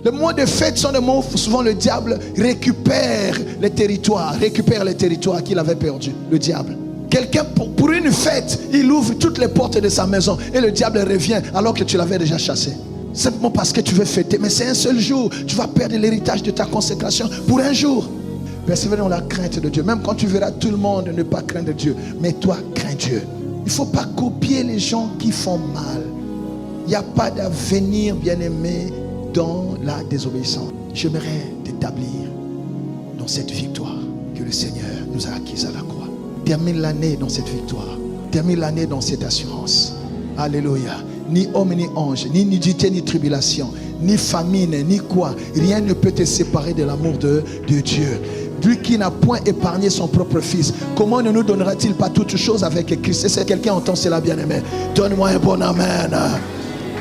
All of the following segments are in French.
Les moments de fête sont des moments où souvent le diable récupère les territoires qu'il avait perdus. Le diable. Quelqu'un, pour une fête, il ouvre toutes les portes de sa maison et le diable revient alors que tu l'avais déjà chassé. Simplement parce que tu veux fêter. Mais c'est un seul jour. Tu vas perdre l'héritage de ta consécration pour un jour. Persévérer dans la crainte de Dieu. Même quand tu verras tout le monde ne pas craindre Dieu. Mais toi, crains Dieu. Il ne faut pas copier les gens qui font mal. Il n'y a pas d'avenir, bien-aimé, dans la désobéissance. J'aimerais t'établir dans cette victoire que le Seigneur nous a acquise à la croix. Termine l'année dans cette victoire. Termine l'année dans cette assurance. Alléluia. Ni homme ni ange, ni nudité ni tribulation, ni famine, ni quoi. Rien ne peut te séparer de l'amour de Dieu. Lui qui n'a point épargné son propre fils, comment ne nous donnera-t-il pas toutes choses avec Christ? Si quelqu'un entend cela, bien-aimé, donne-moi un bon amen.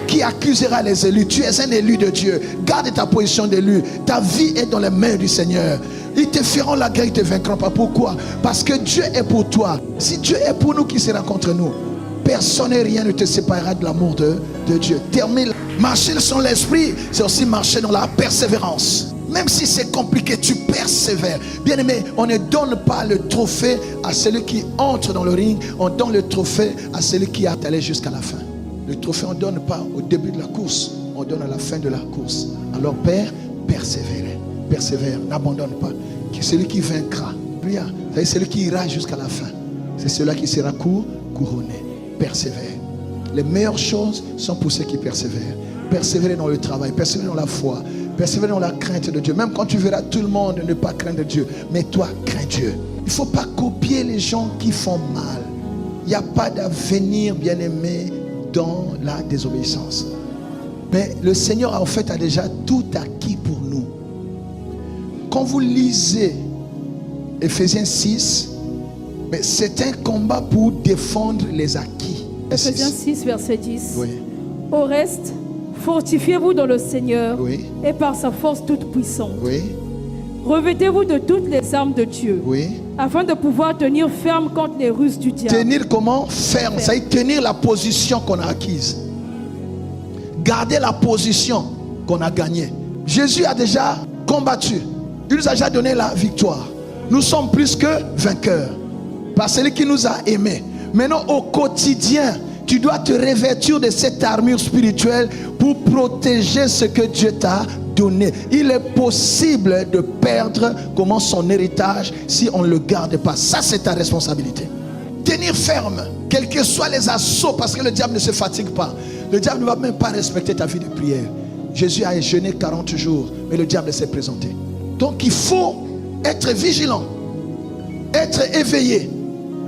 Qui accusera les élus? Tu es un élu de Dieu. Garde ta position d'élu. Ta vie est dans les mains du Seigneur. Ils te feront la guerre, ils ne te vaincront pas. Pourquoi? Parce que Dieu est pour toi. Si Dieu est pour nous, qui sera contre nous? Personne et rien ne te séparera de l'amour de Dieu. Termine. Marcher sans l'esprit, c'est aussi marcher dans la persévérance. Même si c'est compliqué, tu persévères. Bien aimé, on ne donne pas le trophée à celui qui entre dans le ring. On donne le trophée à celui qui a allé jusqu'à la fin. Le trophée, on ne donne pas au début de la course. On donne à la fin de la course. Alors Père, persévère, n'abandonne pas. Celui qui vaincra, c'est celui qui ira jusqu'à la fin. C'est celui qui sera couronné. Persévère. Les meilleures choses sont pour ceux qui persévèrent. Persévérer dans le travail, persévérer dans la foi, persévérer dans la crainte de Dieu. Même quand tu verras tout le monde ne pas craindre Dieu, mais toi, crains Dieu. Il ne faut pas copier les gens qui font mal. Il n'y a pas d'avenir, bien-aimé, dans la désobéissance. Mais le Seigneur, en fait, a déjà tout acquis pour nous. Quand vous lisez Ephésiens 6, mais c'est un combat pour défendre les acquis. Ephésiens 6, verset 10. Oui. Au reste, fortifiez-vous dans le Seigneur, oui, et par sa force toute puissante. Oui. Revêtez-vous de toutes les armes de Dieu, Oui. afin de pouvoir tenir ferme contre les ruses du diable. Tenir comment? Ferme. Ça veut dire tenir la position qu'on a acquise. Garder la position qu'on a gagnée. Jésus a déjà combattu. Il nous a déjà donné la victoire. Nous sommes plus que vainqueurs. Par celui qui nous a aimés. Maintenant, au quotidien, tu dois te revêtir de cette armure spirituelle pour protéger ce que Dieu t'a donné. Il est possible de perdre comment son héritage si on ne le garde pas. Ça, c'est ta responsabilité. Tenir ferme, quels que soient les assauts, parce que le diable ne se fatigue pas. Le diable ne va même pas respecter ta vie de prière. Jésus a jeûné 40 jours, mais le diable s'est présenté. Donc il faut être vigilant, être éveillé.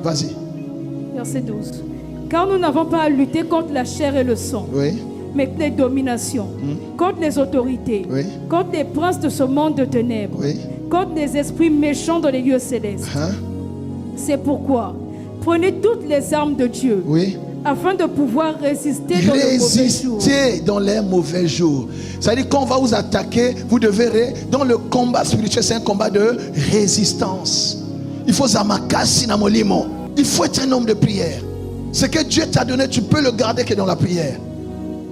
Vas-y. Verset 12. Car nous n'avons pas à lutter contre la chair et le sang, Oui. mais contre les dominations, contre les autorités, Oui. contre les princes de ce monde de ténèbres, Oui. contre les esprits méchants dans les lieux célestes. C'est pourquoi prenez toutes les armes de Dieu, Oui. afin de pouvoir résister dans les mauvais jours. Résister dans les mauvais jours. C'est-à-dire quand on va vous attaquer, vous devez, dans le combat spirituel, c'est un combat de résistance. Il faut zamakasi na molimo. Il faut être un homme de prière. Ce que Dieu t'a donné, tu peux le garder que dans la prière.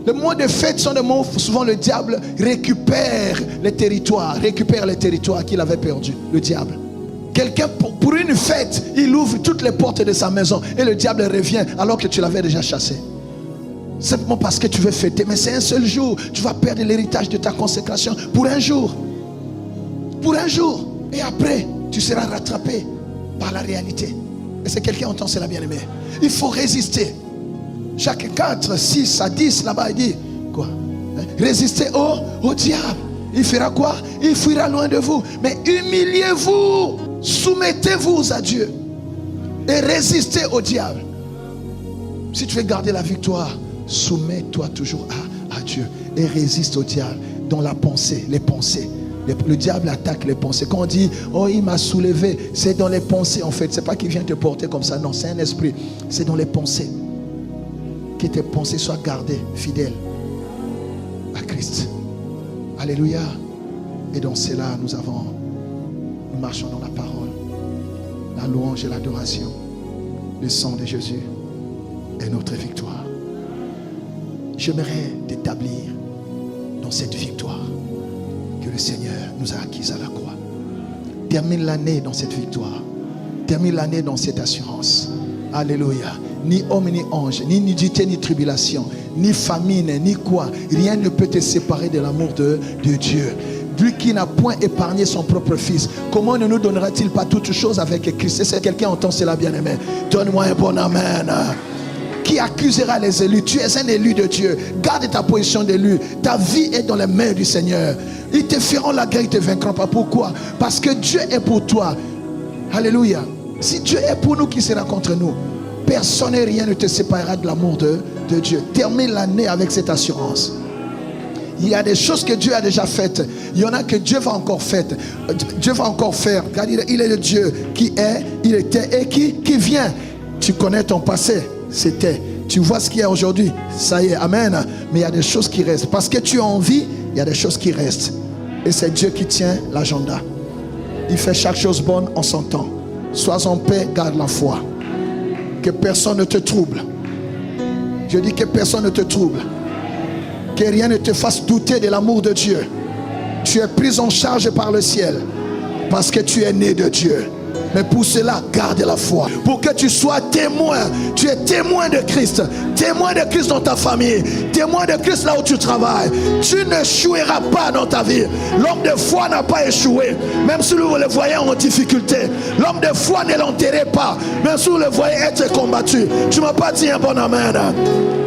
Les moments de fête sont des moments où souvent le diable récupère les territoires qu'il avait perdus. Le diable. Quelqu'un, pour une fête, il ouvre toutes les portes de sa maison et le diable revient alors que tu l'avais déjà chassé. Simplement parce que tu veux fêter. Mais c'est un seul jour. Tu vas perdre l'héritage de ta consécration pour un jour. Pour un jour. Et après, tu seras rattrapé par la réalité. Et c'est quelqu'un entend cela, bien-aimé. Il faut résister. Jacques 4, 6 à 10, là-bas, il dit quoi? Résistez au diable. Il fera quoi? Il fuira loin de vous. Mais humiliez-vous. Soumettez-vous à Dieu. Et résistez au diable. Si tu veux garder la victoire, soumets-toi toujours à Dieu. Et résiste au diable dans la pensée, les pensées. Le diable attaque les pensées. Quand on dit, oh il m'a soulevé, c'est dans les pensées en fait. C'est pas qu'il vient te porter comme ça, non, c'est un esprit. C'est dans les pensées. Que tes pensées soient gardées, fidèles à Christ. Alléluia. Et dans cela, nous marchons dans la parole. La louange et l'adoration. Le sang de Jésus est notre victoire. J'aimerais t'établir dans cette victoire. le Seigneur nous a acquises à la croix. Termine l'année dans cette victoire. Termine l'année dans cette assurance. Alléluia. Ni homme, ni ange, ni nudité, ni tribulation, ni famine, ni quoi. Rien ne peut te séparer de l'amour de Dieu. Lui qui n'a point épargné son propre fils, comment ne nous donnera-t-il pas toutes choses avec Christ? Si quelqu'un entend cela, bien-aimé, donne-moi un bon amen. Qui accusera les élus? Tu es un élu de Dieu. Garde ta position d'élu. Ta vie est dans les mains du Seigneur. Ils te feront la guerre, ils te vaincront pas. Pourquoi? Parce que Dieu est pour toi. Alléluia. Si Dieu est pour nous, qui sera contre nous? Personne et rien ne te séparera de l'amour de Dieu. Termine l'année avec cette assurance. Il y a des choses que Dieu a déjà faites. Il y en a que Dieu va encore faire. Dieu va encore faire. Car il est le Dieu qui est, il était et qui vient. Tu connais ton passé. C'était. Tu vois ce qu'il y a aujourd'hui. Ça y est. Amen. Mais il y a des choses qui restent. Parce que tu as envie, il y a des choses qui restent. Et c'est Dieu qui tient l'agenda. Il fait chaque chose bonne en son temps. Sois en paix, garde la foi. Que personne ne te trouble. Je dis que personne ne te trouble. Que rien ne te fasse douter de l'amour de Dieu. Tu es pris en charge par le ciel. Parce que tu es né de Dieu. Mais pour cela, garde la foi. Pour que tu sois témoin. Tu es témoin de Christ. Témoin de Christ dans ta famille. Témoin de Christ là où tu travailles. Tu n'échoueras pas dans ta vie. L'homme de foi n'a pas échoué. Même si vous le voyez en difficulté. L'homme de foi ne l'enterrez pas. Même si vous le voyez être combattu. Tu ne m'as pas dit un bon amen.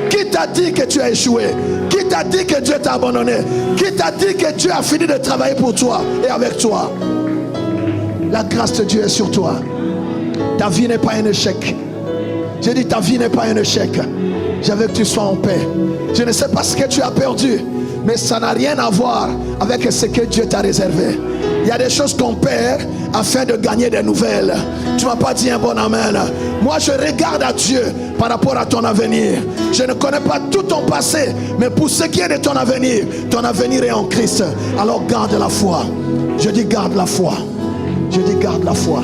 Qui t'a dit que tu as échoué? Qui t'a dit que Dieu t'a abandonné? Qui t'a dit que Dieu a fini de travailler pour toi et avec toi? La grâce de Dieu est sur toi. Ta vie n'est pas un échec. J'ai dit ta vie n'est pas un échec. Je veux que tu sois en paix. Je ne sais pas ce que tu as perdu, mais ça n'a rien à voir avec ce que Dieu t'a réservé. Il y a des choses qu'on perd afin de gagner des nouvelles. Tu ne m'as pas dit un bon amen. Moi je regarde à Dieu par rapport à ton avenir. Je ne connais pas tout ton passé, mais pour ce qui est de ton avenir est en Christ. Alors garde la foi. Je dis garde la foi. Je dis garde la foi.